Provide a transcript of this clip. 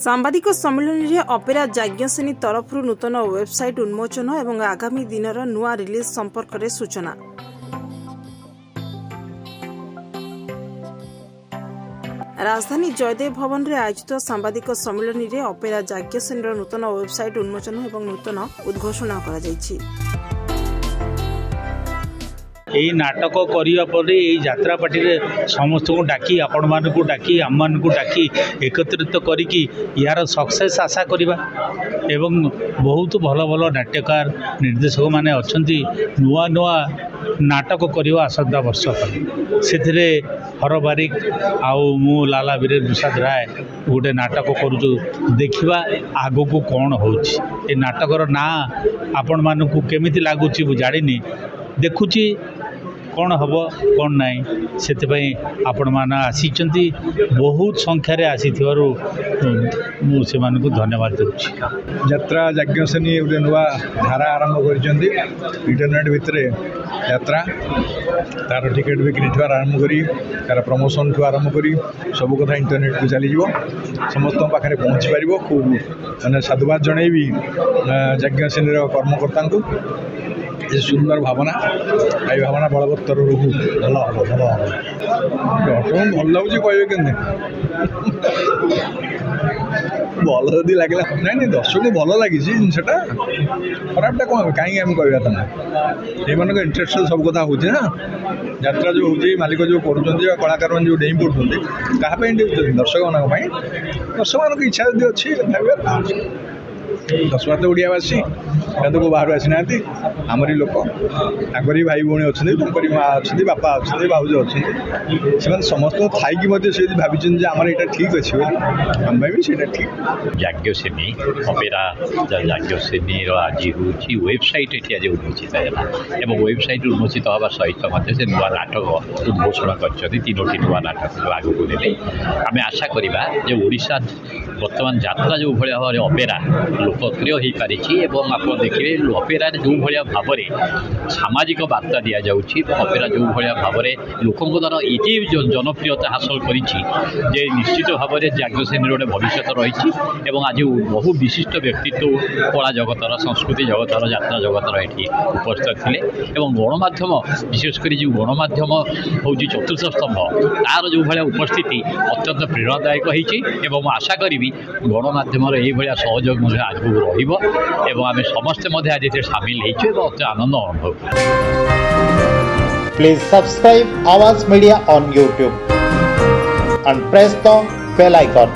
सांबादिक सम्मेलन में अपेरा याज्ञसेनी तरफ नूतन वेबसाइट उन्मोचन और आगामी दिन नुआ रिलीज संपर्क में सूचना। राजधानी जयदेव भवन में आयोजित सांबादिक सम्मेलन में अपेरा याज्ञसेनी नूतन वेबसाइट उन्मोचन और नूतन उद्घोषणा करा जायछि। यही नाटक करने यात्रा पार्टी समस्त को डाकी आपण मान को डाकी आम मान को डाकी एकत्रित करिकी यार सक्सेस आशा करवा एवं बहुत भल भल नाट्यकार निर्देशक माने अच्छी नुआ नुआ नाटक करवा आसंता वर्ष से हर बारिक आउ मु लाला वीरेन्द्र प्रसाद राय गोटे नाटक करुचु देखा आग को कौन हो नाटकर ना आपण मान को केमिति लागुची मु जानी देखुची कौन हम कौन ना से आपण मान आसी बहुत संख्यार आसी मुझे धन्यवाद दूसरी। यात्रा याज्ञसेनी गोटे नुआ धारा आरंभ कर इंटरनेट भितर यात्रा तार टिकेट बिक्री ठू आरंभ करी तार प्रमोशन ठू आरंभ करी सब कथा इंटरनेट को चली समस्त पाखे पहुँची पार खूब मैंने साधुवाद जनईबी याज्ञसेनी कर्मकर्ता को सुंदर भावना आई भावना बलवत्तर रोहू भल हम भल हम भल लगुच कहे के भल जदि लगे ना दर्शक को भल लगी जिनटा खराबटा कौन कहीं आम कहवा ना ये इंटरेस्ट सब कथा हो यात्रा जो हो मालिक जो कर कलाकार मैंने जो डेई पड़ते क्या दर्शक मान दर्शक मान इच्छा जब अच्छी दस बार ओडियावासी को बाहर आसी ना आमरी लोक ताकरी भाई भौणी अच्छी माँ अच्छी बापा अच्छे भाज अच्छे से समस्त थी भाई आम यहाँ ठीक अच्छे आम भी से ठीक। याज्ञसेनी अपेरा याज्ञसेनी आज हूँ वेबसाइट ये आज उन्मोचित है और वेबसाइट उन्मोचित हवा सहित से नुआ नाटक उद्घोषणा कर तीनोटी नुआ नाटक आग को दे आम आशा करवा ओडिशा बर्तमान यात्रा जो भाया भाव अपेरा लोकप्रिय हो पारी आप देखिए अपेरा जो भाया भाव में सामाजिक बार्ता दि जाऊँगी अपेरा जो भाया भाव में लोकों द्वारा ये जनप्रियता हासिल कर निश्चित भाव में याज्ञसेनी गोटे भविष्य रही आज बहु विशिष्ट व्यक्तित्व कला जगतर संस्कृति जगतर यात्रा जगतर ये उपस्थित थे गणमाध्यम विशेषकर जो गणमाध्यम हूँ चतुर्थ स्तंभ तार जो भाया उपस्थिति अत्यंत प्रेरणादायक होती आशा करी गणमाध्यम ये सहयोग आगू रही समस्ते आज सामिल होते आनंद अनुभव। Please subscribe Awaaz Media on YouTube and press the bell icon.